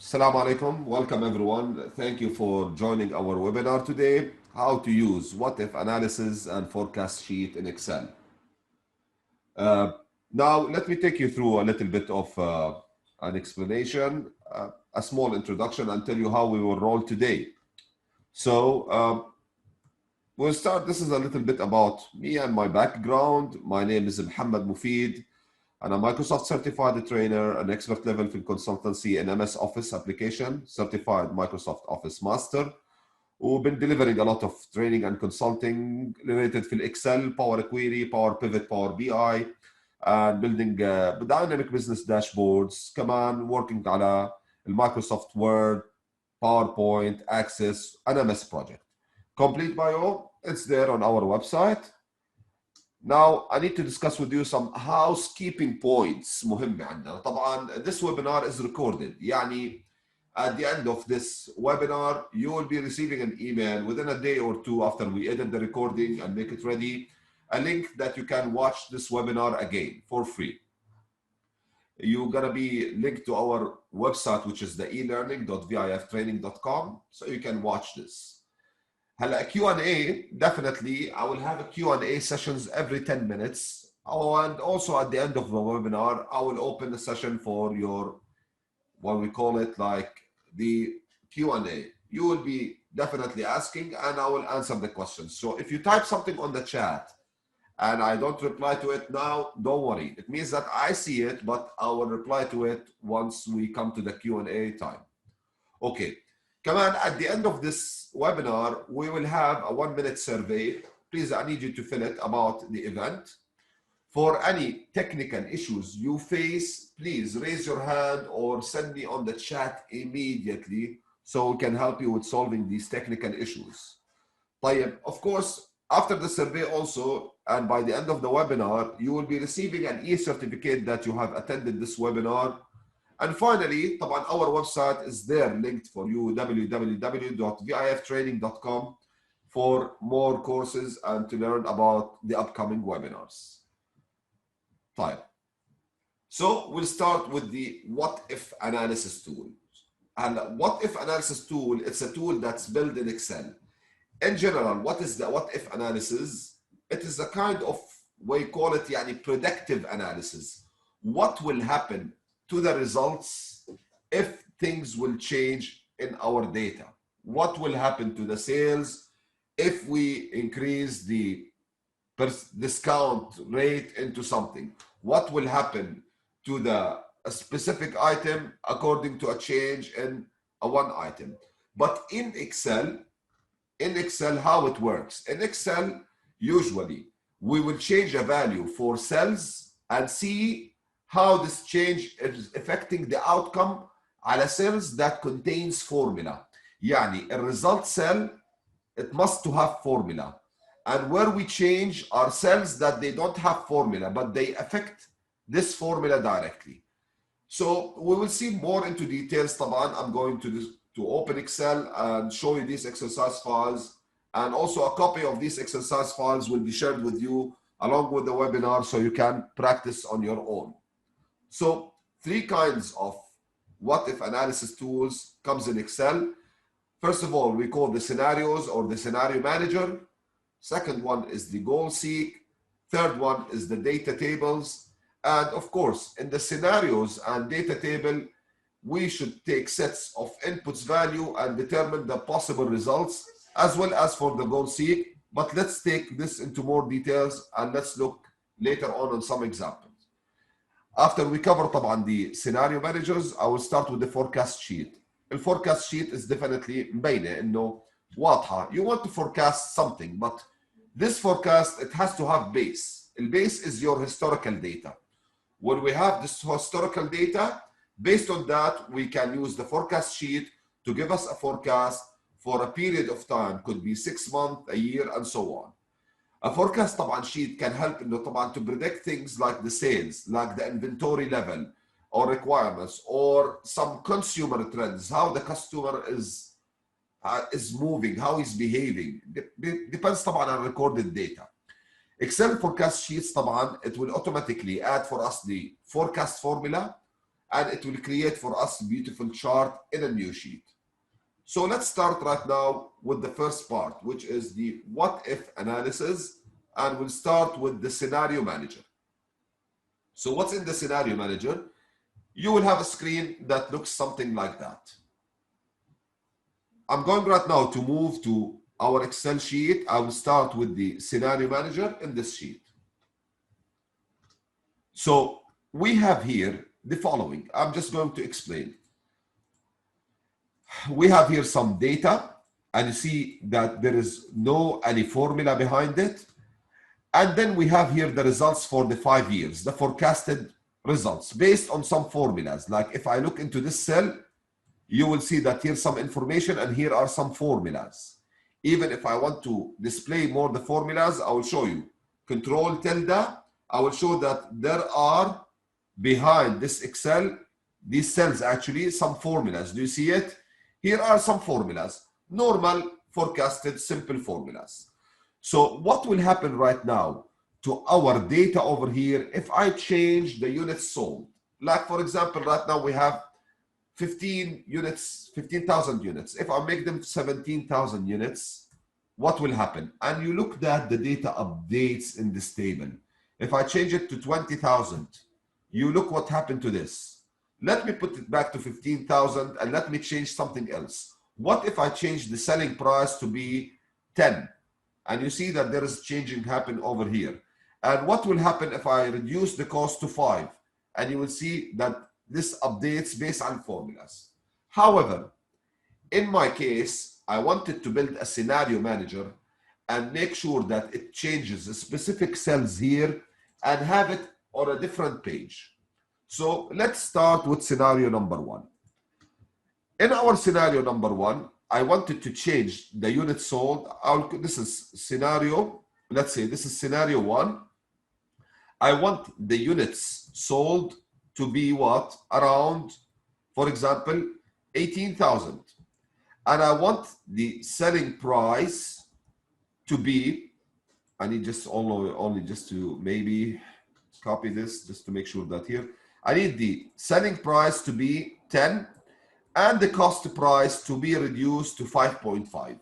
Assalamu alaikum. Welcome everyone. Thank you for joining our webinar today, how to use what-if analysis and forecast sheet in Excel. Uh, Now, let me take you through a little bit of an explanation, a small introduction, and tell you how we will roll today. So we'll start. This is a little bit about me and my background. My name is Muhammad Mufid. I'm a Microsoft certified trainer, an expert level في consultancy in MS Office application, certified Microsoft Office Master. We've been delivering a lot of training and consulting related في Excel, Power Query, Power Pivot, Power BI, and building dynamic business dashboards. كمان working على Microsoft Word, PowerPoint, Access, and MS project. Complete bio, it's there on our website. Now, I need to discuss with you some housekeeping points مهمة عندنا. طبعا this webinar is recorded. يعني at the end of this webinar, you will be receiving an email within a day or two after we edit the recording and make it ready, a link that you can watch this webinar again for free. You're gonna be linked to our website, which is the elearning.viftraining.com, so you can watch this. هلا Q&A, definitely I will have a Q&A sessions every 10 minutes. Oh, and also at the end of the webinar, I will open the session for your, what we call it, like the Q&A. You will be definitely asking and I will answer the questions. So if you type something on the chat and I don't reply to it now, don't worry. It means that I see it, but I will reply to it once we come to the Q&A time. Okay. كمان at the end of this webinar, we will have a 1-minute survey. Please, I need you to fill it about the event. For any technical issues you face, please raise your hand or send me on the chat immediately so we can help you with solving these technical issues. طيب, of course, after the survey also, and by the end of the webinar, you will be receiving an e-certificate that you have attended this webinar. And finally, طبعا our website is there linked for you, www.viftraining.com, for more courses and to learn about the upcoming webinars. طيب. So we'll start with the what-if analysis tool. And what-if analysis tool, it's a tool that's built in Excel. In general, what is the what-if analysis? It is a kind of, we call it يعني predictive analysis. What will happen to the results if things will change in our data? What will happen to the sales if we increase the discount rate into something? What will happen to a specific item according to a change in a one item? But in Excel, how it works? In Excel, usually we will change a value for cells and see how this change is affecting the outcome على cells that contains formula. يعني a result cell, it must to have formula. And where we change are cells that they don't have formula, but they affect this formula directly. So we will see more into details. طبعا I'm going to open Excel and show you these exercise files. And also a copy of these exercise files will be shared with you along with the webinar so you can practice on your own. So 3 kinds of what-if analysis tools comes in Excel. First of all, we call the scenarios or the scenario manager. Second one is the goal seek. Third one is the data tables. And of course, in the scenarios and data table, we should take sets of inputs value and determine the possible results as well as for the goal seek. But let's take this into more details and let's look later on some examples. After we cover طبعا the scenario managers, I will start with the forecast sheet. The forecast sheet is definitely مبينة إنه واضحة. You want to forecast something, but this forecast, it has to have base. The base is your historical data. When we have this historical data, based on that, we can use the forecast sheet to give us a forecast for a period of time. Could be 6 months, a year, and so on. A forecast طبعا sheet can help إنه طبعا to predict things like the sales, like the inventory level or requirements, or some consumer trends, how the customer is moving, how he's behaving. Depends طبعا on recorded data. Excel forecast sheets طبعا, it will automatically add for us the forecast formula and it will create for us a beautiful chart in a new sheet. So let's start right now with the first part, which is the what if analysis, and we'll start with the scenario manager. So what's in the scenario manager? You will have a screen that looks something like that. I'm going right now to move to our Excel sheet. I will start with the scenario manager in this sheet. So we have here the following. I'm just going to explain. We have here some data, and you see that there is no any formula behind it. And then we have here the results for the 5 years, the forecasted results based on some formulas. Like if I look into this cell, you will see that here's some information and here are some formulas. Even if I want to display more the formulas, I will show you. Control tilde, I will show that there are behind this Excel, these cells actually, some formulas. Do you see it? Here are some formulas, normal, forecasted, simple formulas. So what will happen right now to our data over here if I change the units sold? Like for example, right now we have 15 units, 15,000 units. If I make them 17,000 units, what will happen? And you look that the data updates in this table. If I change it to 20,000, you look what happened to this. Let me put it back to 15,000 and let me change something else. What if I change the selling price to be 10? And you see that there is changing happen over here. And what will happen if I reduce the cost to 5? And you will see that this updates based on formulas. However, in my case, I wanted to build a scenario manager and make sure that it changes the specific cells here and have it on a different page. So let's start with scenario number 1. In our scenario number 1, I wanted to change the units sold. This is scenario, let's say this is scenario 1. I want the units sold to be what? Around, for example, 18,000. And I want the selling price to be, I need just only just to maybe copy this just to make sure that here. I need the selling price to be 10 and the cost price to be reduced to 5.5.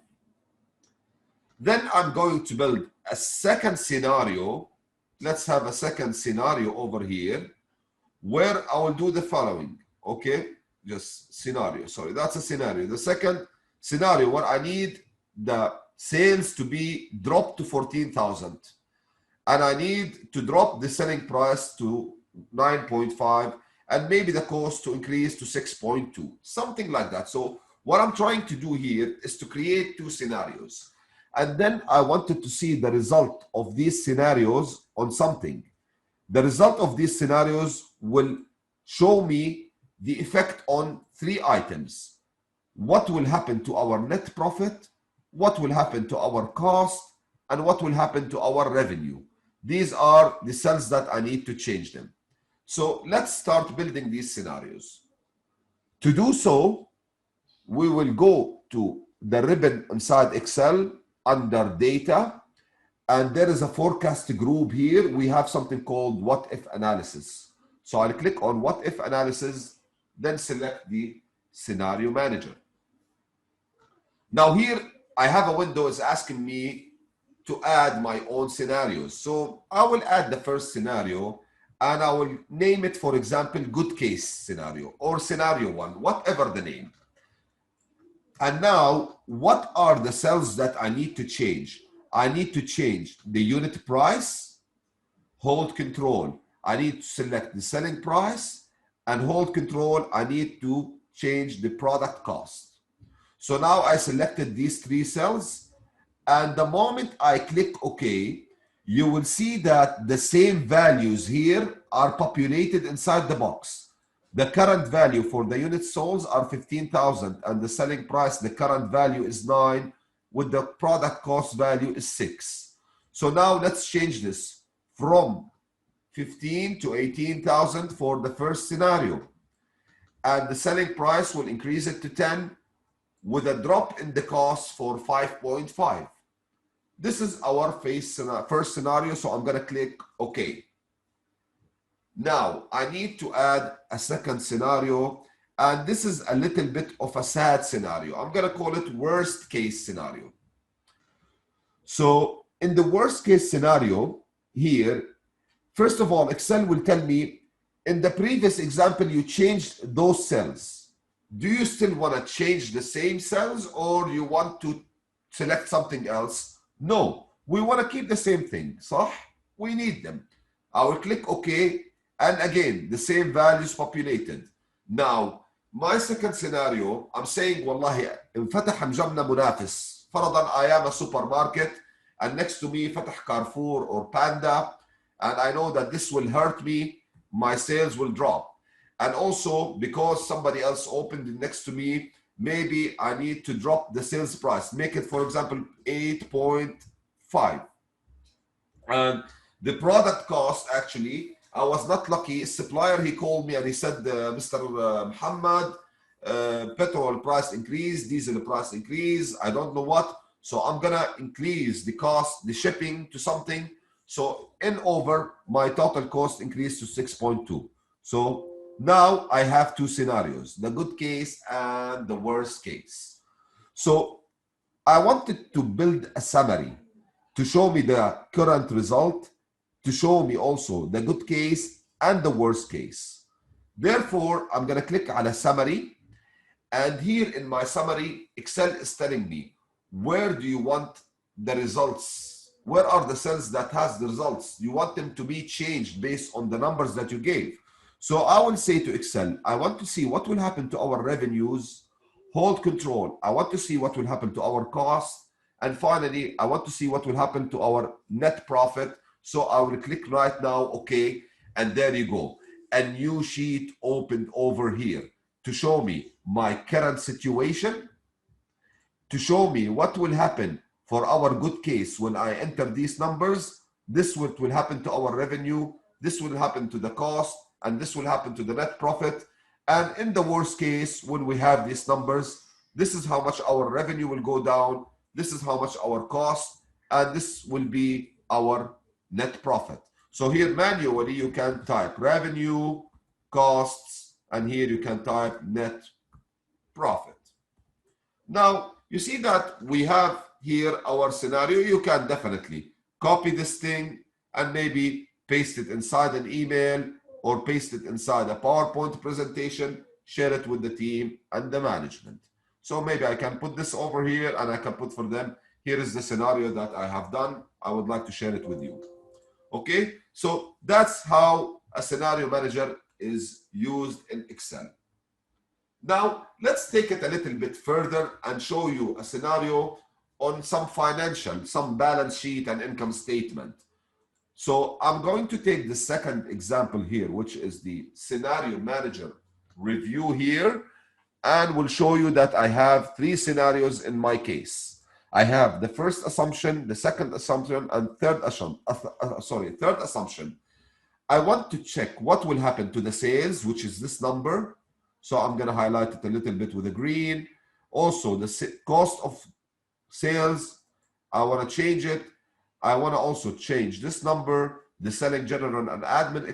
Then I'm going to build a second scenario. Let's have a second scenario over here where I will do the following. Okay, just scenario. Sorry, that's a scenario. The second scenario where I need the sales to be dropped to 14,000 and I need to drop the selling price to 9.5 and maybe the cost to increase to 6.2, something like that. So what I'm trying to do here is to create 2 scenarios. And then I wanted to see the result of these scenarios on something. The result of these scenarios will show me the effect on 3 items. What will happen to our net profit, what will happen to our cost, and what will happen to our revenue. These are the cells that I need to change them. So let's start building these scenarios. To do so, we will go to the ribbon inside Excel under data, and there is a forecast group here. We have something called what if analysis. So I'll click on what if analysis, then select the scenario manager. Now here I have a window is asking me to add my own scenarios. So I will add the first scenario and I will name it, for example, good case scenario or scenario 1, whatever the name. And now what are the cells that I need to change? I need to change the unit price, hold control. I need to select the selling price and hold control. I need to change the product cost. So now I selected these 3 cells, and the moment I click OK, you will see that the same values here are populated inside the box. The current value for the unit sold are 15,000 and the selling price, the current value is 9 with the product cost value is 6. So now let's change this from 15 to 18,000 for the first scenario. And the selling price will increase it to 10 with a drop in the cost for 5.5. This is our first scenario, so I'm going to click OK. Now, I need to add a second scenario, and this is a little bit of a sad scenario. I'm going to call it worst case scenario. So in the worst case scenario here, first of all, Excel will tell me, in the previous example, you changed those cells. Do you still want to change the same cells, or you want to select something else? No, we want to keep the same thing, صح? We need them. I will click OK, and again, the same values populated. Now, my second scenario, I'm saying, والله انفتح مجمنا منافس. فرضا I am a supermarket, and next to me فتح Carrefour or Panda, and I know that this will hurt me, my sales will drop. And also, because somebody else opened next to me, maybe I need to drop the sales price, make it, for example, 8.5. And the product cost, actually, I was not lucky. Supplier, he called me and he said, Mr. Muhammad, petrol price increase, diesel price increase, I don't know what. So I'm gonna increase the cost, the shipping to something. So in over, my total cost increased to 6.2. So now I have two scenarios, the good case and the worst case. So I wanted to build a summary to show me the current result, to show me also the good case and the worst case. Therefore, I'm going to click on a summary. And here in my summary, Excel is telling me, where do you want the results? Where are the cells that has the results? You want them to be changed based on the numbers that you gave. So I will say to Excel, I want to see what will happen to our revenues. Hold control. I want to see what will happen to our costs. And finally, I want to see what will happen to our net profit. So I will click right now, OK. And there you go. A new sheet opened over here to show me my current situation, to show me what will happen for our good case when I enter these numbers. This what will happen to our revenue, this will happen to the cost, and this will happen to the net profit. And in the worst case, when we have these numbers, this is how much our revenue will go down, this is how much our cost, and this will be our net profit. So here manually you can type revenue, costs, and here you can type net profit. Now, you see that we have here our scenario. You can definitely copy this thing and maybe paste it inside an email or paste it inside a PowerPoint presentation, share it with the team and the management. So maybe I can put this over here and I can put for them, here is the scenario that I have done. I would like to share it with you. Okay, so that's how a scenario manager is used in Excel. Now, let's take it a little bit further and show you a scenario on some financial, some balance sheet and income statement. So I'm going to take the second example here, which is the scenario manager review here, and will show you that I have three scenarios in my case. I have the first assumption, the second assumption, and third assumption. I want to check what will happen to the sales, which is this number. So I'm going to highlight it a little bit with a green. Also, the cost of sales, I want to change it. I want to also change this number, the selling general and admin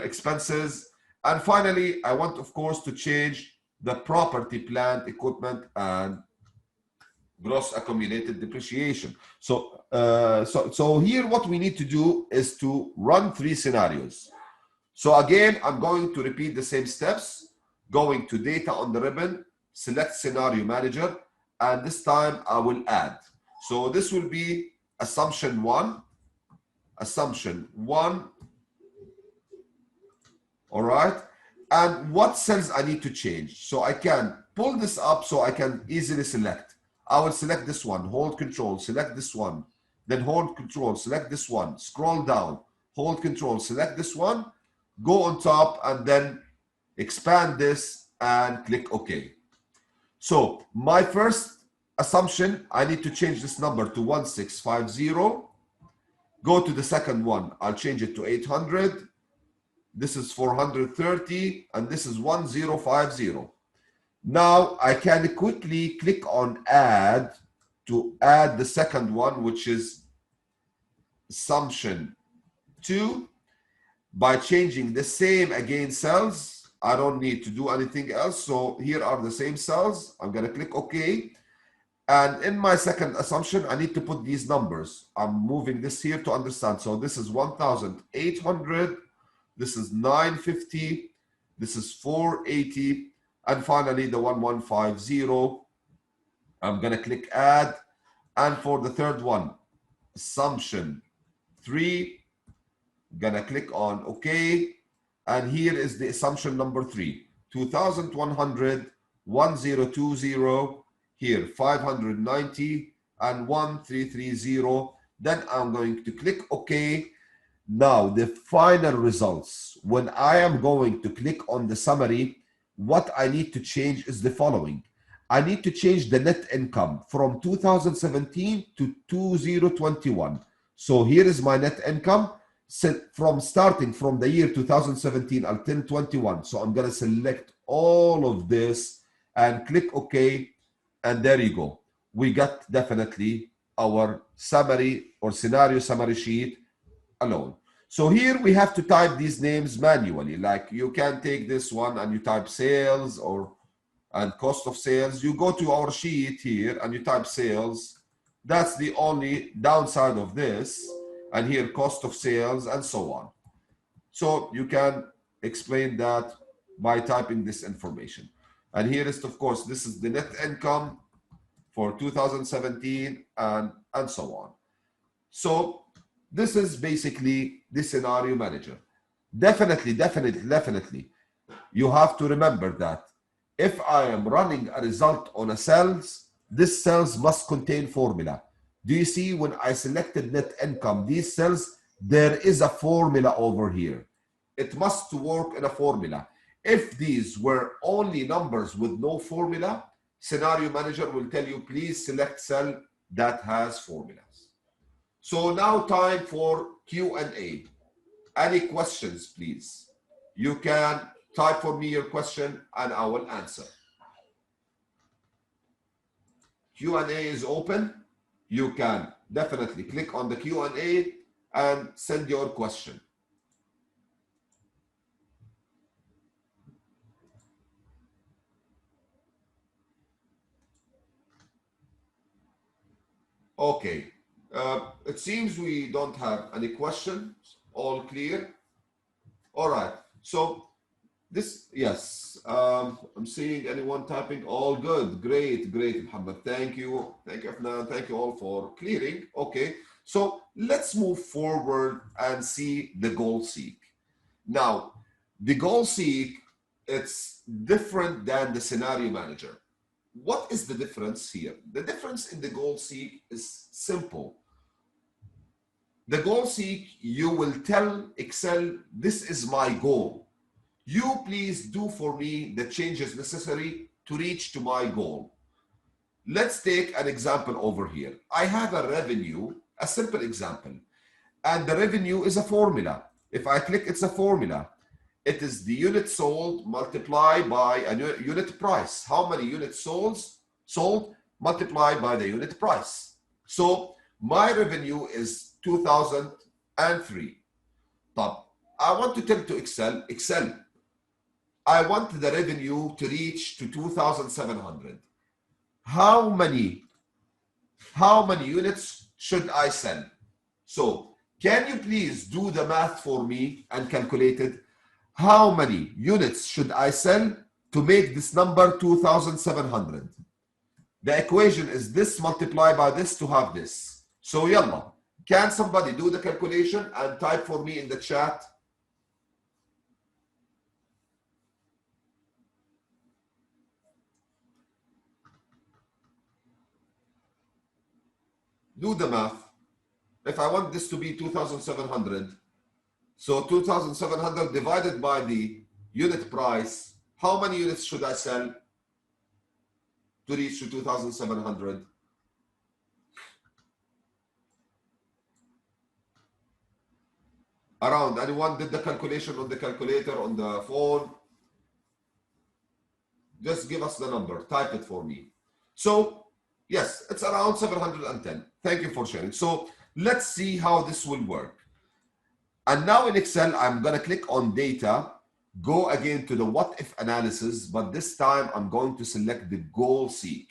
expenses. And finally, I want, of course, to change the property, plant, equipment, and gross accumulated depreciation. So here what we need to do is to run three scenarios. So again, I'm going to repeat the same steps, going to data on the ribbon, select scenario manager, and this time I will add. So this will be assumption one, all right? And what cells I need to change. So I can pull this up so I can easily select. I will select this one, hold control, select this one, then hold control, select this one, scroll down, hold control, select this one, go on top, and then expand this and click OK. So my first assumption, I need to change this number to 1650. Go to the second one, I'll change it to 800. This is 430, and this is 1050. Now I can quickly click on add to add the second one, which is assumption 2. by changing the same again cells. I don't need to do anything else. So here are the same cells. I'm going to click OK. And in my second assumption, I need to put these numbers. I'm moving this here to understand. So this is 1,800. This is 950. This is 480. And finally, the 1150. I'm going to click add. And for the third one, assumption 3, gonna click on OK. And here is the assumption number 3, 2,100, 1020, here 590 and 1330. Then I'm going to click OK. Now the final results, when I am going to click on the summary, what I need to change is the following. I need to change the net income from 2017 to 2021. So here is my net income from starting from the year 2017 until 21. So I'm going to select all of this and click OK. And there you go. We got definitely our summary or scenario summary sheet alone. So here we have to type these names manually. Like you can take this one and you type sales and cost of sales. You go to our sheet here and you type sales. That's the only downside of this. And here cost of sales and so on. So you can explain that by typing this information. And here is, of course, this is the net income for 2017 and so on. So this is basically the scenario manager. Definitely, you have to remember that if I am running a result on a cells, this cells must contain formula. Do you see when I selected net income, these cells, there is a formula over here. It must work in a formula. If these were only numbers with no formula, scenario manager will tell you, please select cell that has formulas. So now time for Q&A. Any questions, please? You can type for me your question and I will answer. Q&A is open. You can definitely click on the Q&A and send your question. Okay. It seems we don't have any questions. All clear? All right. So this, yes, I'm seeing anyone typing. All good. Great, Muhammad. Thank you. Thank you, Afnan. Thank you all for clearing. Okay. So let's move forward and see the goal seek. Now, the goal seek, it's different than the scenario manager. What is the difference here? The difference in the goal seek is simple. The goal seek, you will tell Excel, this is my goal. You please do for me the changes necessary to reach to my goal. Let's take an example over here. I have a revenue, a simple example, and the revenue is a formula. If I click, it's a formula. It is the unit sold multiplied by a unit price. How many units sold multiplied by the unit price. So my revenue is 2003. Top. I want to tell to Excel, I want the revenue to reach to 2,700. How many units should I sell? So can you please do the math for me and calculate it? How many units should I sell to make this number 2,700? The equation is this multiplied by this to have this. So yalla, can somebody do the calculation and type for me in the chat? Do the math. If I want this to be 2,700, so 2,700 divided by the unit price, how many units should I sell to reach to 2,700? Around, anyone did the calculation on the calculator, on the phone? Just give us the number, type it for me. So yes, it's around 710. Thank you for sharing. So let's see how this will work. And now in Excel, I'm going to click on data, go again to the what if analysis, but this time I'm going to select the goal seek.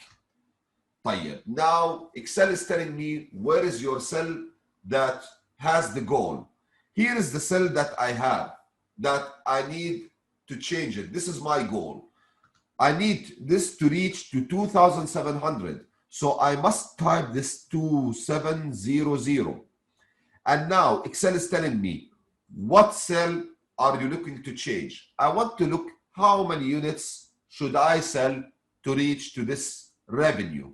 طيب. Now Excel is telling me where is your cell that has the goal. Here is the cell that I have that I need to change it. This is my goal. I need this to reach to 2,700. So I must type this 2700. And now Excel is telling me what cell are you looking to change. I want to look how many units should I sell to reach to this revenue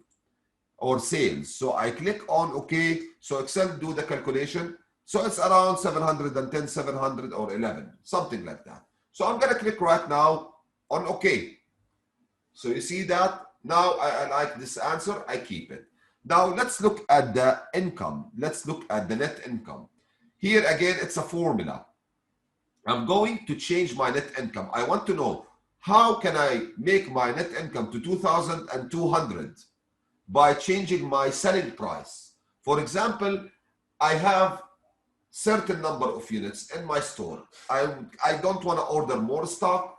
or sales. So I click on OK. So Excel do the calculation. So it's around 710, 700 or 11, something like that. So I'm going to click right now on OK. So you see that now I like this answer, I keep it. Now let's look at the income. Let's look at the net income. Here again, it's a formula. I'm going to change my net income. I want to know how can I make my net income to 2,200 by changing my selling price. For example, I have certain number of units in my store. I don't want to order more stock.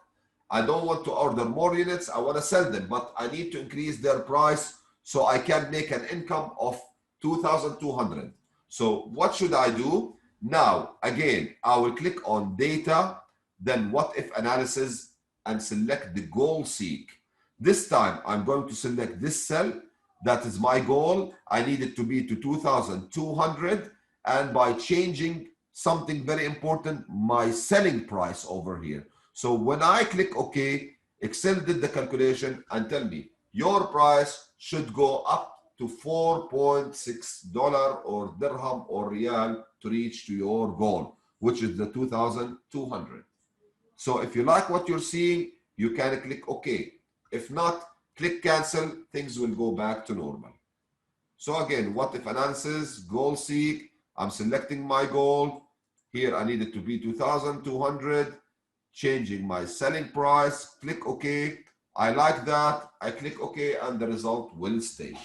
I don't want to order more units. I want to sell them, but I need to increase their price so I can make an income of 2,200. So what should I do? Now, again, I will click on data, then what if analysis, and select the goal seek. This time, I'm going to select this cell. That is my goal. I need it to be to 2,200. And by changing something very important, my selling price over here. So when I click OK, Excel did the calculation and tell me your price should go up to $4.6 or dirham or real to reach to your goal, which is the 2,200. So if you like what you're seeing, you can click OK. If not, click cancel, things will go back to normal. So again, what if analysis, goal seek, I'm selecting my goal. Here I need it to be 2,200. Changing my selling price, click OK. I like that. I click OK and the result will stay.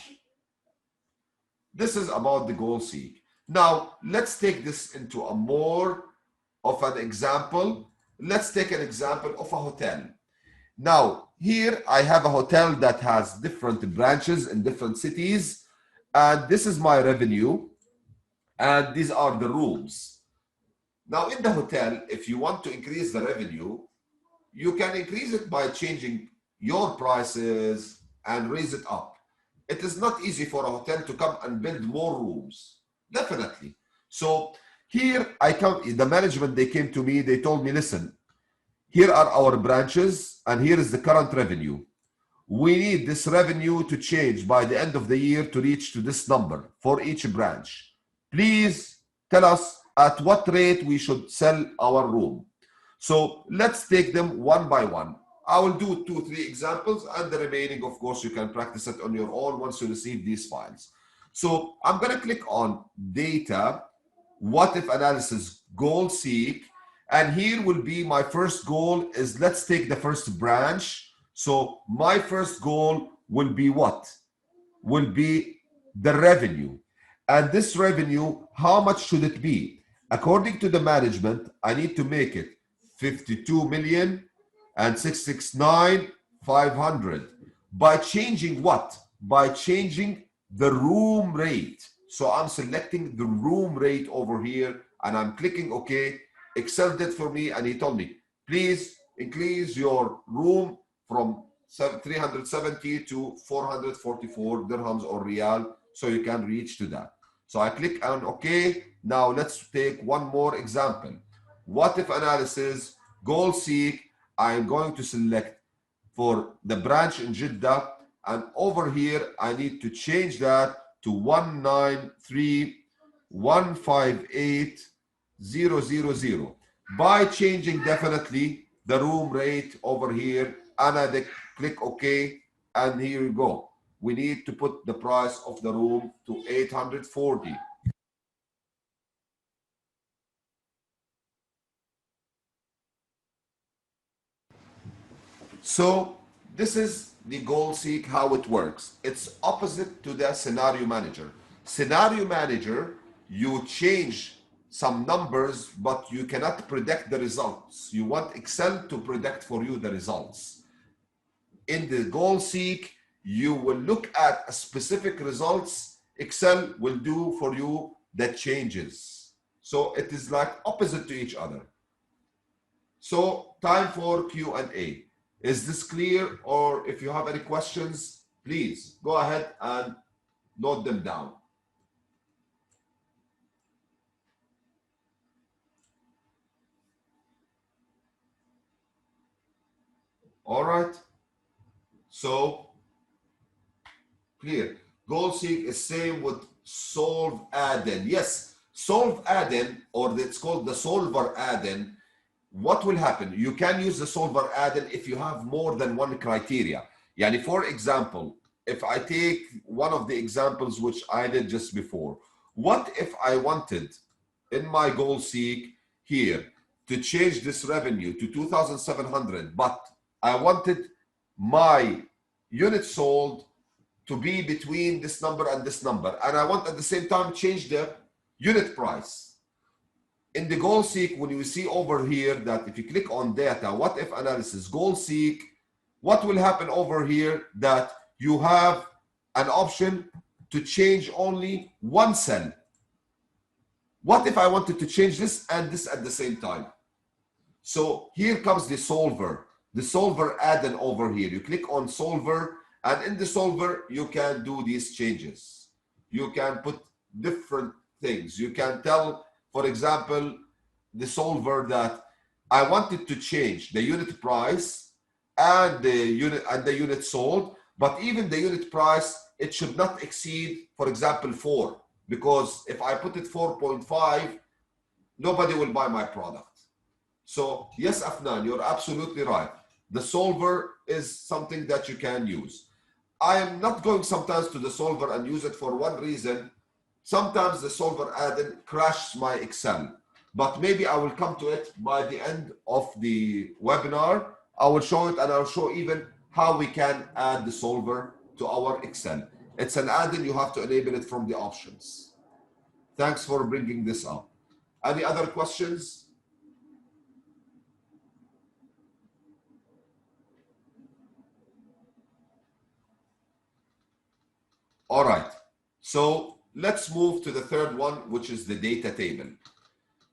This is about the goal seek. Now, let's take this into a more of an example. Let's take an example of a hotel. Now, here I have a hotel that has different branches in different cities. And this is my revenue. And these are the rooms. Now, in the hotel, if you want to increase the revenue, you can increase it by changing your prices and raise it up. It is not easy for a hotel to come and build more rooms, definitely. So here I come, the management, they came to me, they told me, listen, here are our branches and here is the current revenue. We need this revenue to change by the end of the year to reach to this number for each branch. Please tell us at what rate we should sell our room. So let's take them one by one. I will do 2-3 examples and the remaining, of course, you can practice it on your own once you receive these files. So I'm going to click on data, what if analysis, goal seek, and here will be my first goal is let's take the first branch. So my first goal will be what? Will be the revenue. And this revenue, how much should it be? According to the management, I need to make it 52,669,500 by changing what? By changing the room rate. So I'm selecting the room rate over here and I'm clicking OK. Excel did for me and he told me, please increase your room from 370 to 444 dirhams or real so you can reach to that. So I click on OK. Now let's take one more example. What if analysis, goal seek, I'm going to select for the branch in Jeddah and over here I need to change that to 193,158,000 by changing definitely the room rate over here and I click OK and here you go. We need to put the price of the room to 840. So this is the goal seek, how it works. It's opposite to the scenario manager. Scenario manager, you change some numbers, but you cannot predict the results. You want Excel to predict for you the results. In the goal seek, you will look at a specific results. Excel will do for you the changes. So it is like opposite to each other. So time for Q&A. Is this clear? Or if you have any questions, please go ahead and note them down. All right. So clear. Goal seek is same with solve add-in. Yes, solve add-in, or it's called the solver add-in. What will happen? You can use the solver add-in if you have more than one criteria. Yani, for example, if I take one of the examples which I did just before, what if I wanted in my goal seek here to change this revenue to 2,700, but I wanted my units sold to be between this number and this number, and I want at the same time change the unit price. In the goal seek, when you see over here that if you click on data, what if analysis, goal seek, what will happen over here that you have an option to change only one cell. What if I wanted to change this and this at the same time? So here comes the solver add-in over here. You click on solver, and in the solver, you can do these changes. You can put different things. You can tell, for example, the solver that I wanted to change the unit price and the unit sold, but even the unit price, it should not exceed, for example, 4, because if I put it 4.5, nobody will buy my product. So yes, Afnan, you're absolutely right. The solver is something that you can use. I am not going sometimes to the solver and use it for one reason. Sometimes the solver add-in crashes my Excel, but maybe I will come to it by the end of the webinar. I will show it, and I'll show even how we can add the solver to our Excel. It's an add-in, you have to enable it from the options. Thanks for bringing this up. Any other questions? All right, so let's move to the third one, which is the data table.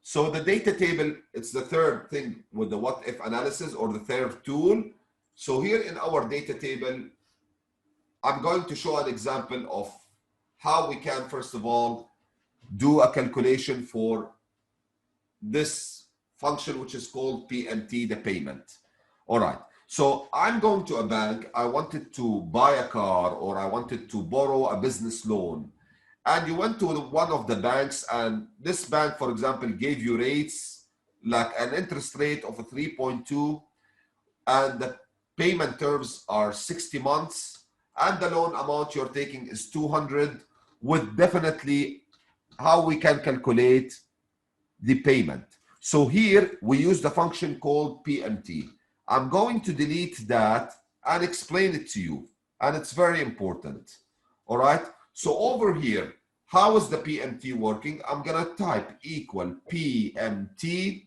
So the data table, it's the third thing with the what if analysis, or the third tool. So here in our data table, I'm going to show an example of how we can, first of all, do a calculation for this function, which is called PMT, the payment. All right. So I'm going to a bank. I wanted to buy a car, or I wanted to borrow a business loan. And you went to one of the banks, and this bank, for example, gave you rates like an interest rate of a 3.2, and the payment terms are 60 months, and the loan amount you're taking is 200, with definitely how we can calculate the payment. So here we use the function called PMT. I'm going to delete that and explain it to you, and it's very important. All right. So over here, how is the PMT working? I'm gonna type equal PMT,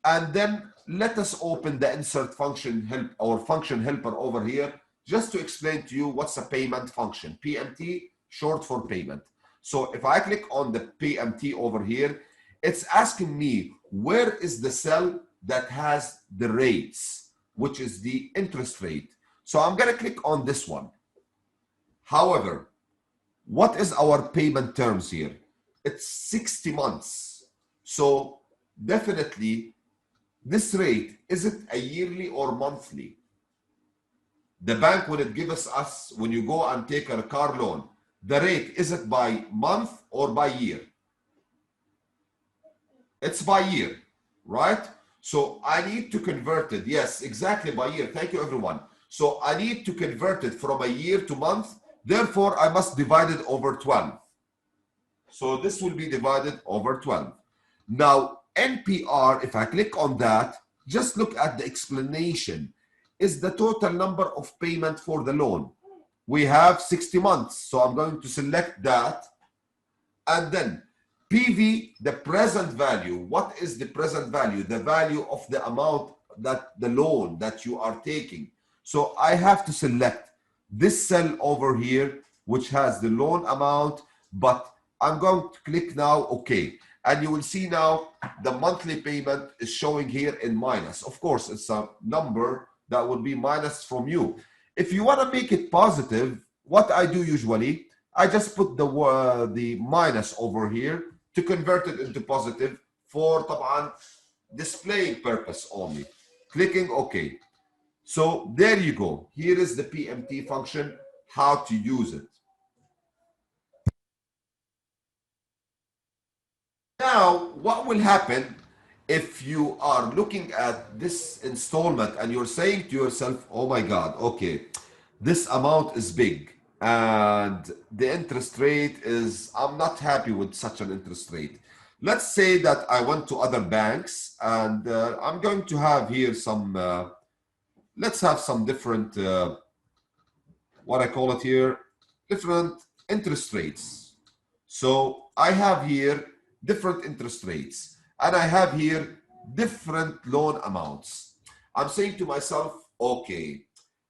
and then let us open the insert function help, or function helper over here, just to explain to you what's a payment function. PMT, short for payment. So if I click on the PMT over here, it's asking me where is the cell that has the rates, which is the interest rate. So I'm gonna click on this one. However, what is our payment terms here? It's 60 months. So definitely this rate, is it a yearly or monthly? The bank, when it gives us, when you go and take a car loan, the rate, is it by month or by year? It's by year, right? So I need to convert it. Yes, exactly, by year. Thank you, everyone. So I need to convert it from a year to month. Therefore, I must divide it over 12. So this will be divided over 12. Now, NPR, if I click on that, just look at the explanation. Is the total number of payment for the loan. We have 60 months. So I'm going to select that. And then PV, the present value. What is the present value? The value of the amount that the loan that you are taking. So I have to select this cell over here, which has the loan amount, but I'm going to click now OK. And you will see now the monthly payment is showing here in minus. Of course, it's a number that will be minus from you. If you want to make it positive, what I do usually, I just put the minus over here to convert it into positive for طبعا displaying purpose only. Clicking OK. So there you go. Here is the PMT function, how to use it. Now, what will happen if you are looking at this installment and you're saying to yourself, oh my God, okay, this amount is big and the interest rate is, I'm not happy with such an interest rate. Let's say that I went to other banks and I'm going to have here some, let's have some different, what I call it here, different interest rates. So I have here different interest rates and I have here different loan amounts. I'm saying to myself, okay,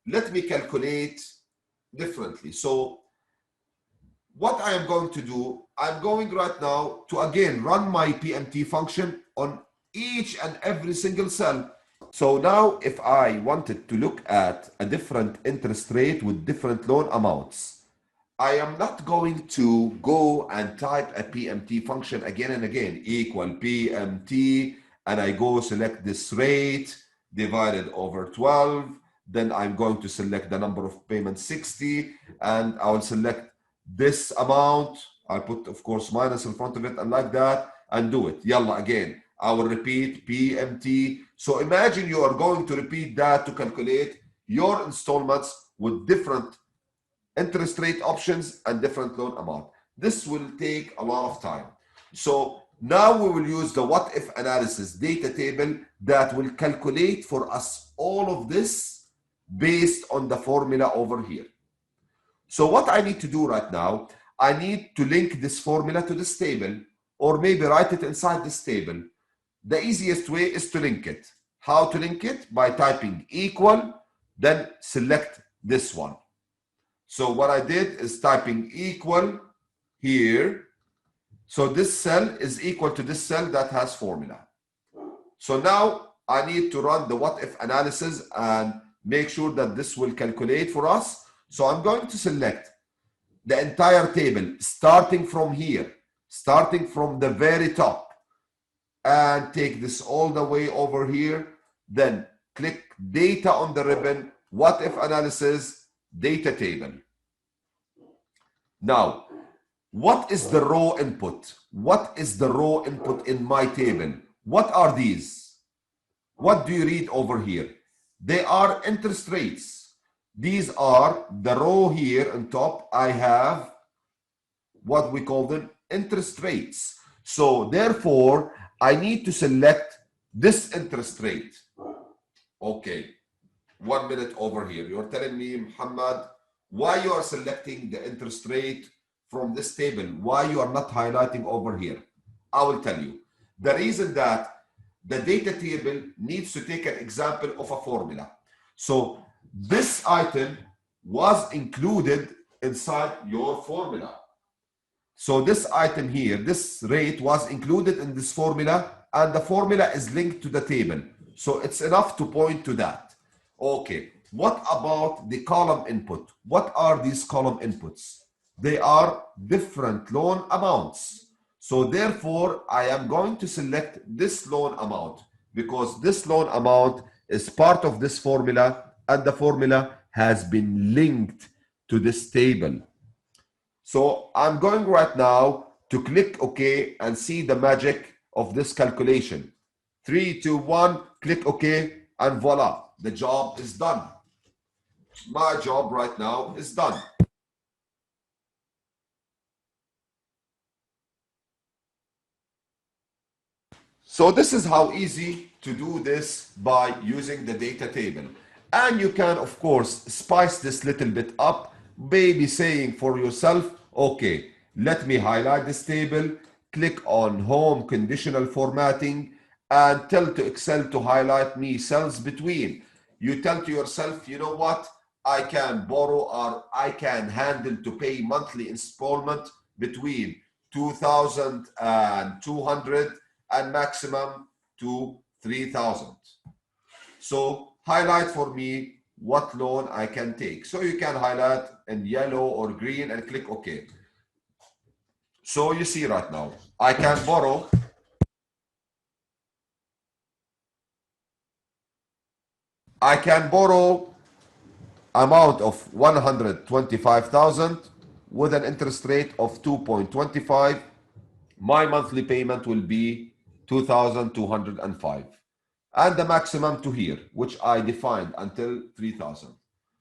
let me calculate differently. So what I am going to do, I'm going right now to again run my PMT function on each and every single cell. So now if I wanted to look at a different interest rate with different loan amounts, I am not going to go and type a PMT function again and again, equal PMT, and I go select this rate divided over 12. Then I'm going to select the number of payments 60, and I will select this amount. I'll put, of course, minus in front of it and like that, and do it. Yalla, again. I will repeat PMT. So imagine you are going to repeat that to calculate your installments with different interest rate options and different loan amount. This will take a lot of time. So now we will use the what if analysis data table that will calculate for us all of this based on the formula over here. So what I need to do right now, I need to link this formula to this table or maybe write it inside this table. The easiest way is to link it. How to link it? By typing equal, then select this one. So what I did is typing equal here. So this cell is equal to this cell that has formula. So now I need to run the what if analysis and make sure that this will calculate for us. So I'm going to select the entire table starting from here, starting from the very top, and take this all the way over here. Then click data on the ribbon, what if analysis, data table. Now, what is the raw input? What is the raw input in my table? What are these? What do you read over here? They are interest rates. These are the row here on top. I have what we call them interest rates. So therefore, I need to select this interest rate. Okay, 1 minute over here. You're telling me, Muhammad, why you are selecting the interest rate from this table? Why you are not highlighting over here? I will tell you. The reason that the data table needs to take an example of a formula. So this item was included inside your formula. So this item here, this rate was included in this formula, and the formula is linked to the table. So it's enough to point to that. Okay, what about the column input? What are these column inputs? They are different loan amounts. So therefore, I am going to select this loan amount because this loan amount is part of this formula and the formula has been linked to this table. So I'm going right now to click OK and see the magic of this calculation. 3, 2, 1, click OK, and voila, the job is done. My job right now is done. So this is how easy to do this by using the data table. And you can, of course, spice this little bit up, maybe saying for yourself, okay, let me highlight this table, click on Home Conditional Formatting, and tell to Excel to highlight me cells between. You tell to yourself, you know what? I can borrow or I can handle to pay monthly installment between 2,200 and maximum to 3,000. So highlight for me what loan I can take. So you can highlight in yellow or green and click OK. So you see right now, I can borrow amount of 125,000 with an interest rate of 2.25. My monthly payment will be 2,205 and the maximum to here, which I defined until 3,000.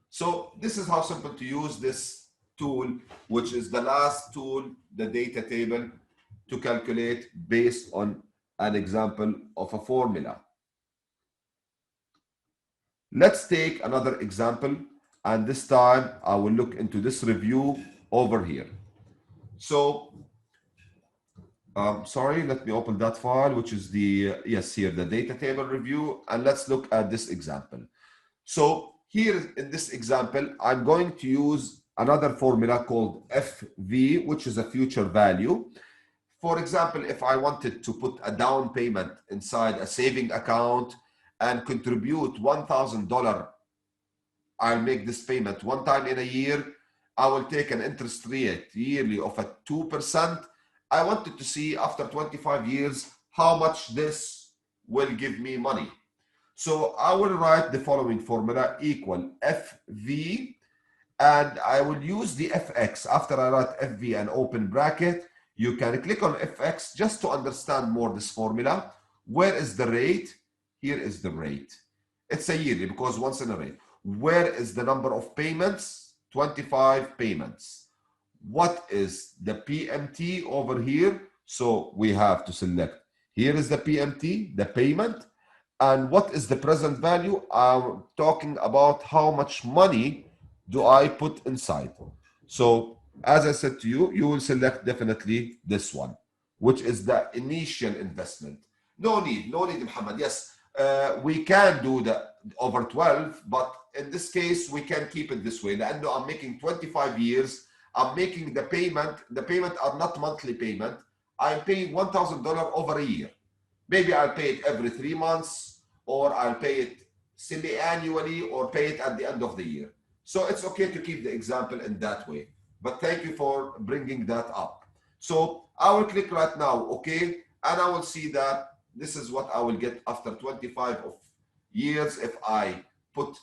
So this is how simple to use this tool, which is the last tool, the data table, to calculate based on an example of a formula. Let's take another example, and this time I will look into this review over here. So, sorry, let me open that file, which is the, yes, here, the data table review, and let's look at this example. So here in this example, I'm going to use another formula called FV, which is a future value. For example, if I wanted to put a down payment inside a saving account and contribute $1,000, I'll make this payment one time in a year. I will take an interest rate yearly of a 2%. I wanted to see after 25 years how much this will give me money. So I will write the following formula equal FV, and I will use the FX. After I write FV and open bracket, you can click on FX just to understand more this formula. Where is the rate? Here is the rate. It's a yearly because once in a rate. Where is the number of payments? 25 payments. What is the PMT over here? So we have to select. Here is the PMT, the payment. And what is the present value? I'm talking about how much money do I put inside. So as I said to you, you will select definitely this one, which is the initial investment. No need, Muhammad. Yes, we can do the over 12, but in this case, we can keep it this way. لأنه I'm making 25 years. I'm making the payment. The payment are not monthly payment. I'm paying $1,000 over a year. Maybe I'll pay it every 3 months, or I'll pay it semi-annually, or pay it at the end of the year. So it's okay to keep the example in that way. But thank you for bringing that up. So I will click right now, okay, and I will see that this is what I will get after 25 of years if I put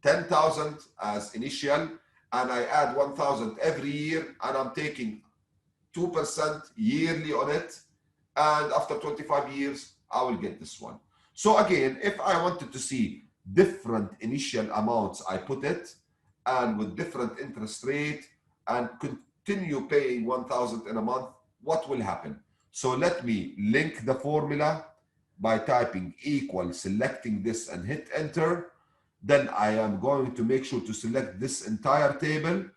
10,000 as initial and I add 1,000 every year, and I'm taking 2% yearly on it, and after 25 years I will get this one. So again, if I wanted to see different initial amounts, I put it, and with different interest rate, and continue paying 1,000 in a month, what will happen? So let me link the formula by typing equal, selecting this and hit enter. Then I am going to make sure to select this entire table,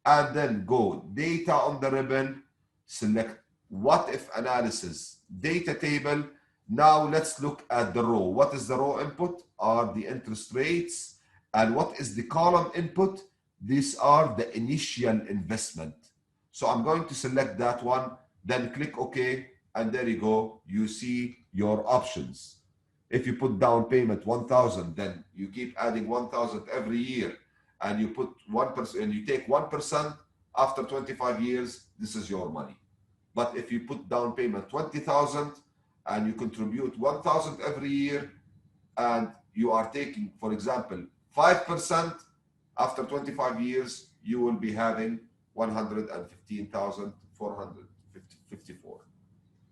and then go data on the ribbon, select what if analysis data table. Now let's look at the row. What is the row input? Are the interest rates. And what is the column input? These are the initial investment. So I'm going to select that one, then click OK, and there you go. You see your options. If you put down payment 1,000, then you keep adding 1,000 every year, and you put 1%, and you take 1% after 25 years, this is your money. But if you put down payment 20,000 and you contribute 1,000 every year, and you are taking, for example, 5% after 25 years, you will be having 115,454.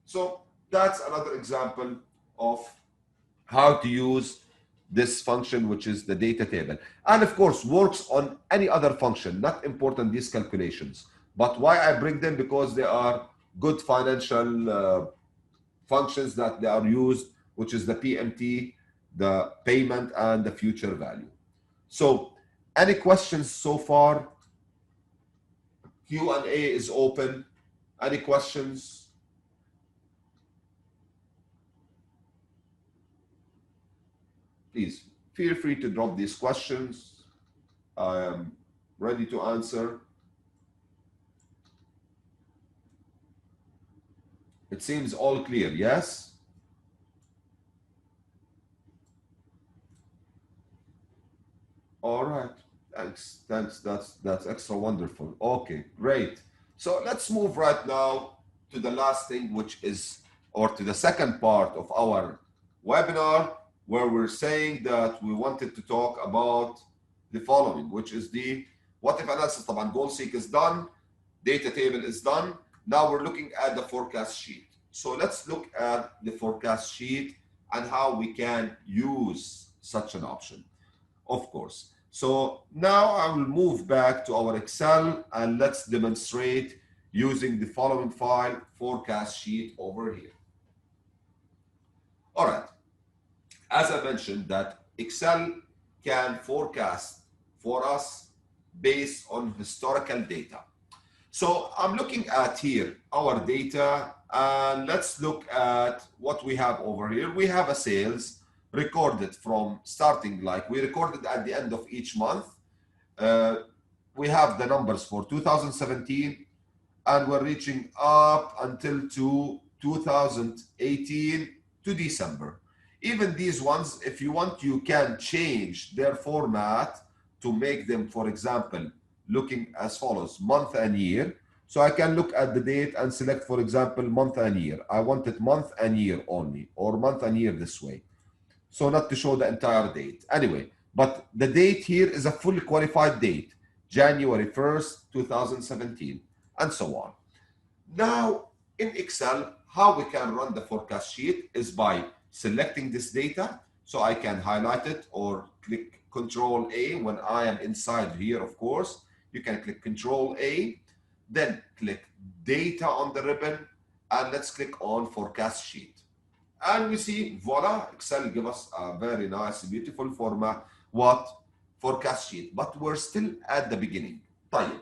So that's another example of how to use this function, which is the data table, and of course works on any other function. Not important, these calculations, but why I bring them, because they are good financial functions that they are used, which is the PMT, the payment, and the future value. So any questions so far? Q&A is open. Any questions? please feel free to drop these questions. I am ready to answer. It seems all clear, yes? All right, thanks. That's extra wonderful. Okay, great. So let's move right now to the last thing, which is, or to the second part of our webinar, where we're saying that we wanted to talk about the following, which is the what if analysis. طبعا goal seek is done, data table is done. Now we're looking at the forecast sheet. So let's look at the forecast sheet and how we can use such an option, of course. So now I will move back to our Excel and let's demonstrate using the following file, forecast sheet over here. All right. As I mentioned, that Excel can forecast for us based on historical data. So I'm looking at here our data, and let's look at what we have over here. We have a sales recorded from starting, like we recorded at the end of each month. We have the numbers for 2017, and we're reaching up until to 2018 to December. Even these ones, if you want, you can change their format to make them, for example, looking as follows, month and year. So I can look at the date and select, for example, month and year. I want it month and year only, or month and year this way. So not to show the entire date. Anyway, but the date here is a fully qualified date, January 1st, 2017, and so on. Now, in Excel, how we can run the forecast sheet is by selecting this data. So I can highlight it or click Control A when I am inside here, of course. You can click Control A, then click Data on the ribbon, and let's click on Forecast Sheet. And we see, voila, Excel give us a very nice, beautiful format, forecast sheet. But we're still at the beginning. طيب.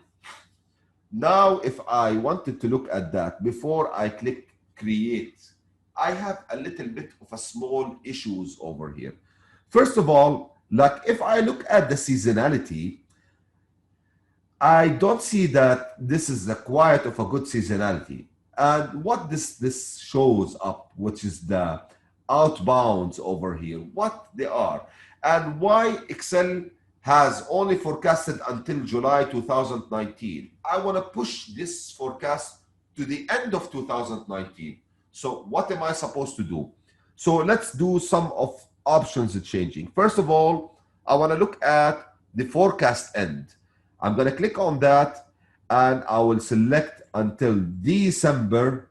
Now, if I wanted to look at that before I click Create, I have a little bit of a small issues over here. First of all, like if I look at the seasonality, I don't see that this is a quite of a good seasonality. And what this shows up, which is the outbounds over here, what they are, and why Excel has only forecasted until July 2019. I want to push this forecast to the end of 2019. So what am I supposed to do? So let's do some of options changing. First of all, I want to look at the forecast end. I'm going to click on that and I will select until December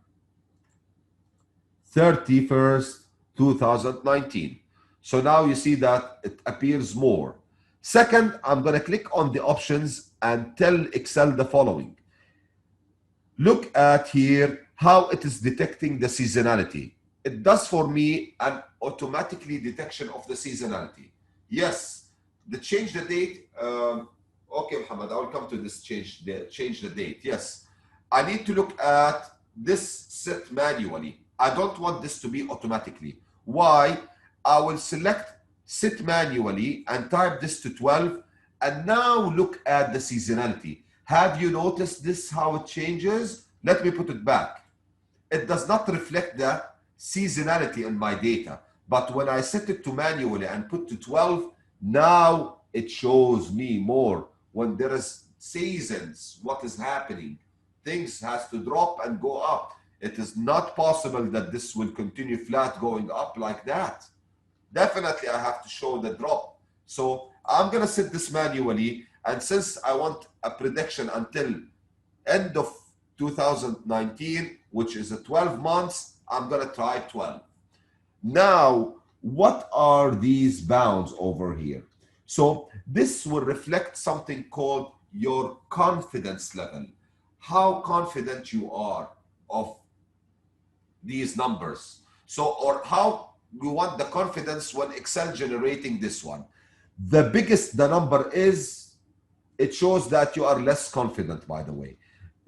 31st, 2019. So now you see that it appears more. Second, I'm going to click on the options and tell Excel the following. Look at here how it is detecting the seasonality. It does for me an automatically detection of the seasonality. Yes, the change the date. Okay, Muhammad, I will come to this change the date. Yes, I need to look at this set manually. I don't want this to be automatically. Why? I will select set manually and type this to 12, and now look at the seasonality. Have you noticed this, how it changes? Let me put it back. It does not reflect the seasonality in my data, but when I set it to manually and put to 12, now it shows me more. When there is seasons, what is happening? Things has to drop and go up. It is not possible that this will continue flat going up like that. Definitely I have to show the drop. So I'm gonna set this manually, and since I want a prediction until end of 2019, which is 12 months, I'm gonna try 12. Now, what are these bounds over here? So this will reflect something called your confidence level. How confident you are of these numbers. So, or how you want the confidence when Excel generating this one. The biggest the number is, it shows that you are less confident, by the way.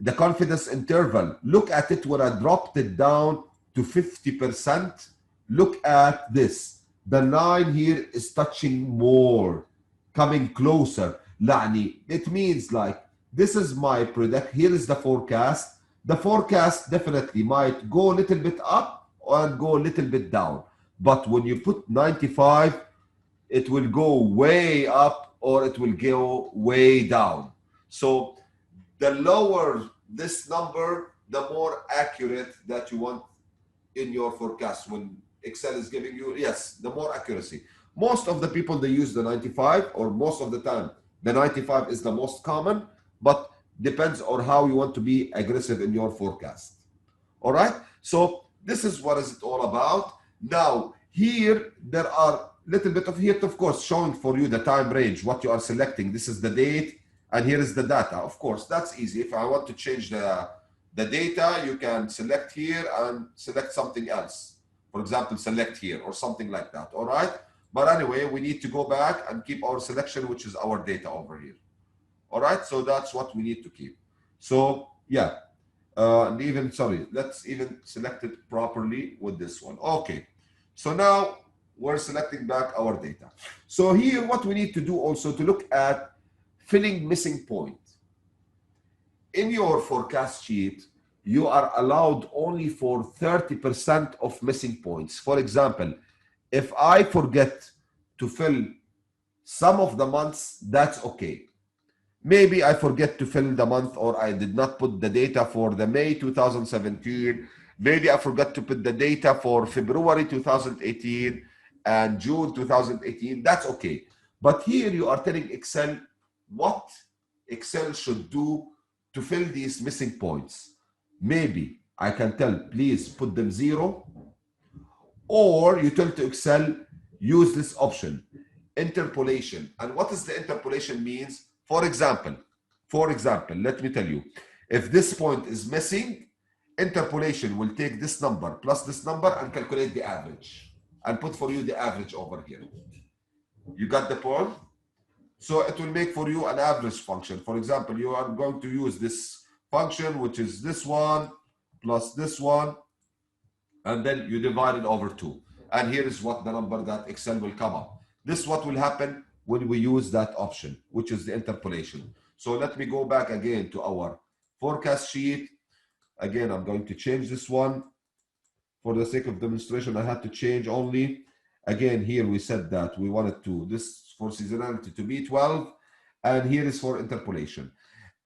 The confidence interval, look at it when I dropped it down to 50%. Look at this. the line here is touching more, coming closer. يعني it means like this is my product. Here is the forecast. The forecast definitely might go a little bit up and go a little bit down. But when you put 95, it will go way up or it will go way down. So the lower this number, the more accurate that you want in your forecast. When Excel is giving you, yes, the more accuracy. Most of the people, they use the 95, or most of the time the 95 is the most common, but depends on how you want to be aggressive in your forecast. All right, so this is what is it all about. Now here there are little bit of here, of course, showing for you the time range, what you are selecting. This is the date and here is the data. Of course, that's easy. If I want to change the data, you can select here and select something else. For example, select here or something like that. All right, but anyway, we need to go back and keep our selection, which is our data over here. All right, so that's what we need to keep. So yeah, and even, sorry, let's even select it properly with this one. Okay, so now we're selecting back our data. So here what we need to do also to look at filling missing point. In your forecast sheet, you are allowed only for 30% of missing points. For example, if I forget to fill some of the months, that's okay. Maybe I forget to fill the month, or I did not put the data for the May 2017. Maybe I forgot to put the data for February 2018 and June 2018. That's okay. But here you are telling Excel what Excel should do to fill these missing points. Maybe I can tell, please put them 0. Or you tell to Excel, use this option, interpolation. And what does the interpolation means? For example, let me tell you, if this point is missing, interpolation will take this number plus this number and calculate the average and put for you the average over here. You got the point? So it will make for you an average function. For example, you are going to use this function, which is this one plus this one, and then you divide it over 2. And here is what the number that Excel will come up. This is what will happen when we use that option, which is the interpolation. So let me go back again to our forecast sheet. Again, I'm going to change this one. For the sake of demonstration, I had to change only. Again, here we said that we wanted to, this for seasonality to be 12, and here is for interpolation.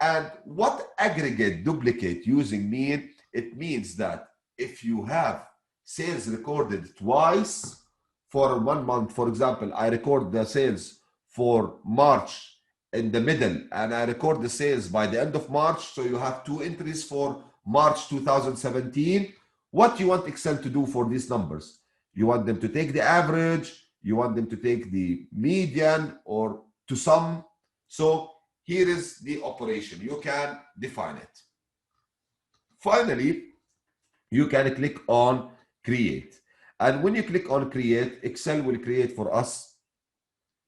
And what aggregate duplicate using mean? It means that if you have sales recorded twice for 1 month, for example, I record the sales for March in the middle and I record the sales by the end of March, so you have 2 entries for March 2017. What you want Excel to do for these numbers? You want them to take the average, you want them to take the median, or to sum. So here is the operation. You can define it. Finally, you can click on create. And when you click on create, Excel will create for us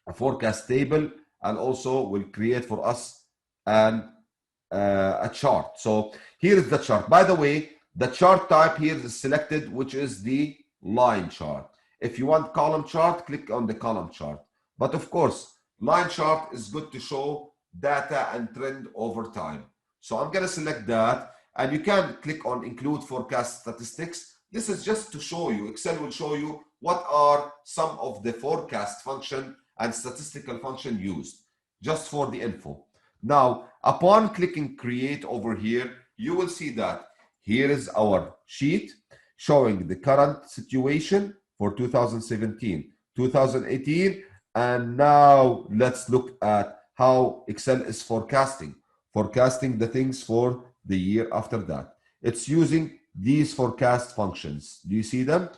a forecast table and also will create for us a chart. So here is the chart. By the way, the chart type here is selected, which is the line chart. If you want column chart, click on the column chart. But of course, line chart is good to show data and trend over time. So I'm going to select that, and you can click on include forecast statistics. This is just to show you, Excel will show you what are some of the forecast function and statistical function used, just for the info. Now, upon clicking create over here, you will see that here is our sheet showing the current situation for 2017, 2018, and now let's look at how Excel is forecasting the things for the year after that. It's using these forecast functions. Do you see them?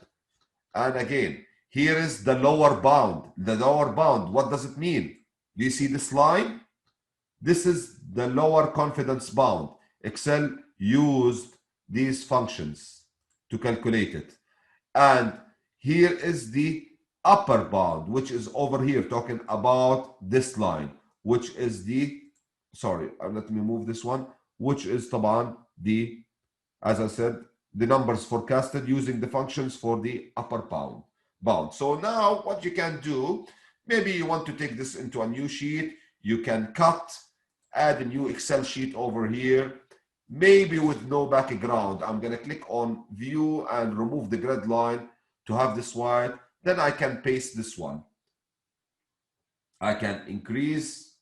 And again, here is the lower bound. The lower bound, what does it mean? Do you see this line? This is the lower confidence bound. Excel used these functions to calculate it. And here is the upper bound, which is over here, talking about this line, which is the, sorry, let me move this one, which is طبعا the, as I said, the numbers forecasted using the functions for the upper bound. bound. So now what you can do, maybe you want to take this into a new sheet, you can cut, add a new Excel sheet over here, maybe with no background. I'm going to click on view and remove the grid line to have this white. Then I can paste this one. I can increase,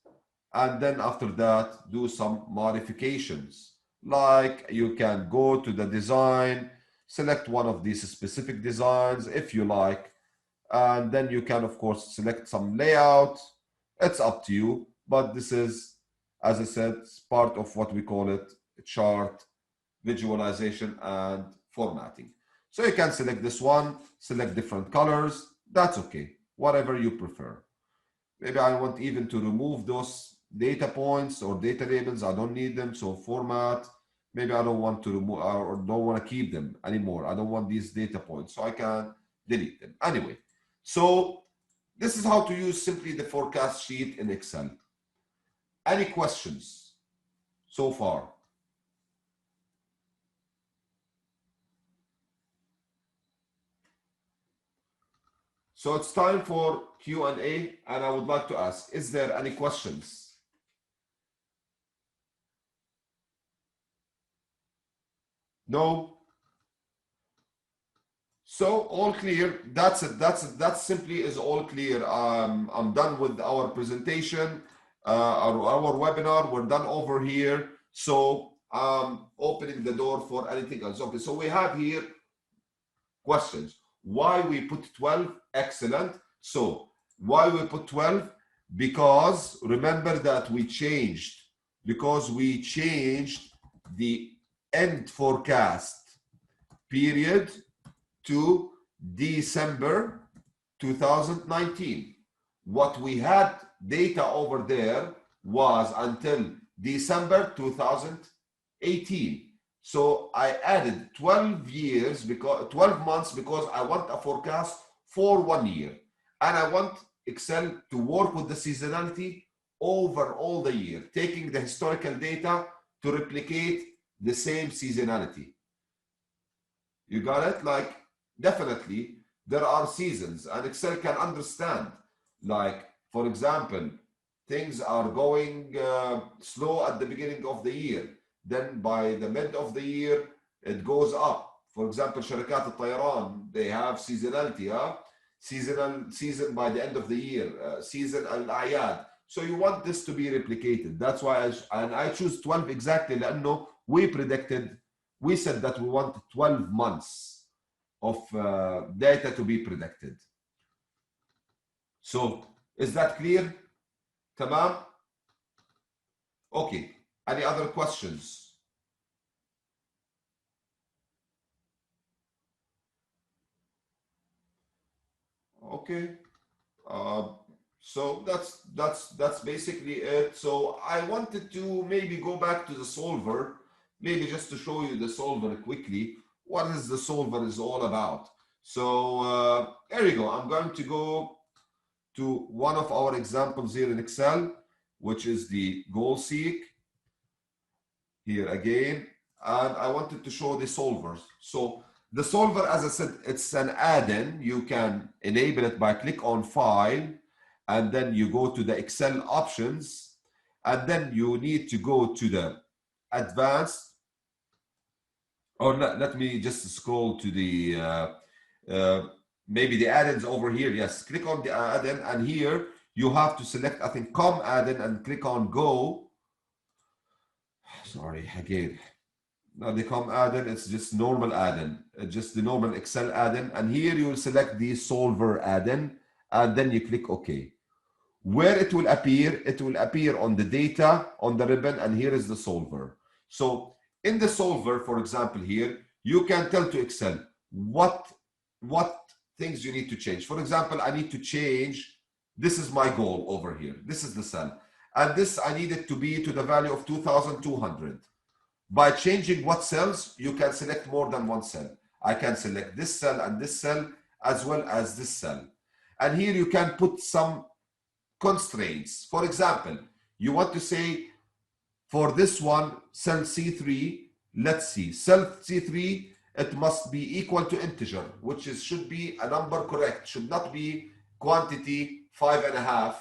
and then after that do some modifications. Like you can go to the design, select one of these specific designs if you like, and then you can of course select some layout. It's up to you, but this is, as I said, part of what we call it chart visualization and formatting. So you can select this one, select different colors, that's okay, whatever you prefer. Maybe I want even to remove those data points or data labels. I don't need them, so format. Maybe I don't want to remove or don't want to keep them anymore. I don't want these data points, so I can delete them. Anyway, so this is how to use simply the forecast sheet in Excel. Any questions so far? So it's time for Q&A, and I would like to ask, is there any questions? No? So all clear. That's it. That simply is all clear. I'm done with our presentation, our webinar. We're done over here. So opening the door for anything else. Okay. So we have here questions. Why we put 12? Excellent. So why we put 12? Because remember that we changed. Because we changed the end forecast period to December 2019. What we had data over there was until December 2018. So I added 12 years, because 12 months, because I want a forecast for 1 year. And I want Excel to work with the seasonality over all the year, taking the historical data to replicate the same seasonality. You got it? Like, definitely there are seasons, and Excel can understand. Like, for example, things are going slow at the beginning of the year, then by the mid of the year it goes up. For example, شركات الطيران, they have seasonality, season by the end of the year, season al-ayad. So you want this to be replicated. That's why I choose 12 exactly, لأنه we said that we want 12 months of data to be predicted. So is that clear? Tamam? Okay. Any other questions? Okay. So that's basically it. So I wanted to maybe go back to the solver, maybe just to show you the solver quickly. What is the solver is all about? So there you go. I'm going to go to one of our examples here in Excel, which is the goal seek. Here again, and I wanted to show the solvers. So the solver, as I said, it's an add-in. You can enable it by click on File, and then you go to the Excel options, and then you need to go to the Advanced, or let me just scroll to the maybe the add-ins over here. Yes, click on the add-in, and here you have to select, I think, COM add-in, and click on Go. Sorry, again. Now the COM add-in, it's just normal add-in, just the normal Excel add-in. And here you will select the solver add-in, and then you click OK. Where it will appear on the data, on the ribbon, and here is the solver. So in the solver, for example, here, you can tell to Excel what things you need to change. For example, I need to change, this is my goal over here. This is the cell. And this, I need it to be to the value of 2,200. By changing what cells, you can select more than one cell. I can select this cell and this cell, as well as this cell. And here you can put some constraints. For example, you want to say, for this one, cell C3, let's see, cell C3, it must be equal to integer, which is should be a number correct, should not be quantity 5.5.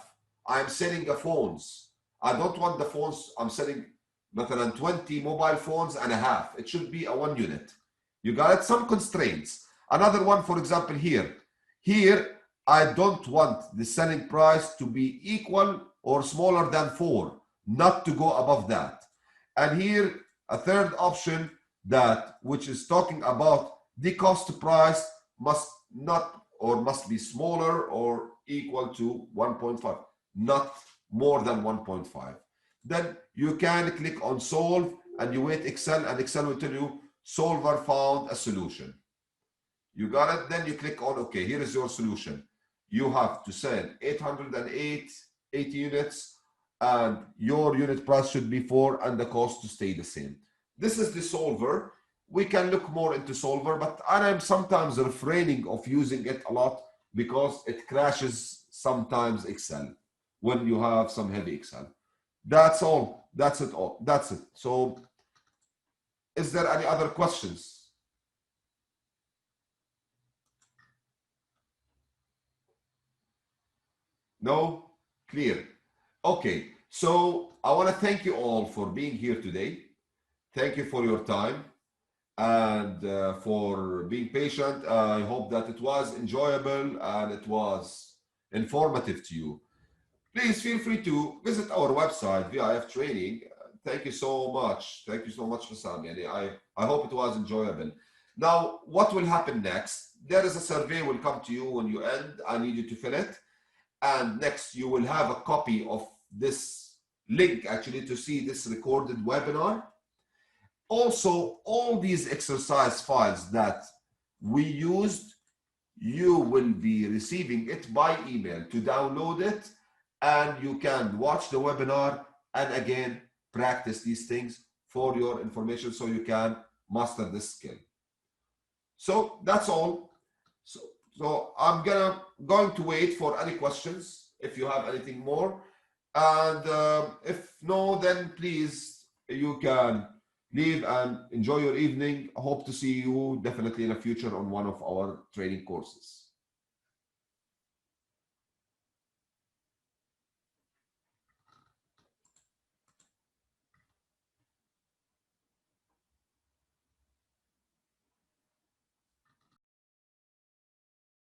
I'm selling a phones. I don't want the phones. I'm selling مثلا 20 mobile phones and a half. It should be a 1 unit. You got it? Some constraints. Another one, for example, here. Here, I don't want the selling price to be equal or smaller than 4, not to go above that. And here, a third option that which is talking about the cost price must not or must be smaller or equal to 1.5, not more than 1.5. Then you can click on solve and you wait Excel, and Excel will tell you solver found a solution. You got it? Then you click on okay, here is your solution. You have to sell 808 80 units, and your unit price should be 4 and the cost to stay the same. This is the solver. We can look more into solver, but I'm sometimes refraining of using it a lot because it crashes sometimes Excel when you have some heavy Excel. That's all. That's it all. That's it. So is there any other questions? No? Clear. Okay. So I want to thank you all for being here today. Thank you for your time and for being patient. I hope that it was enjoyable and it was informative to you. Please feel free to visit our website, VIF Training. Thank you so much. Thank you so much, Hussam. I hope it was enjoyable. Now, what will happen next? There is a survey will come to you when you end. I need you to fill it. And next, you will have a copy of this link actually to see this recorded webinar. Also, all these exercise files that we used, you will be receiving it by email to download it, and you can watch the webinar and again practice these things for your information so you can master this skill. So that's all. So I'm going to wait for any questions if you have anything more, and if no, then please you can leave and enjoy your evening. I hope to see you definitely in the future on one of our training courses.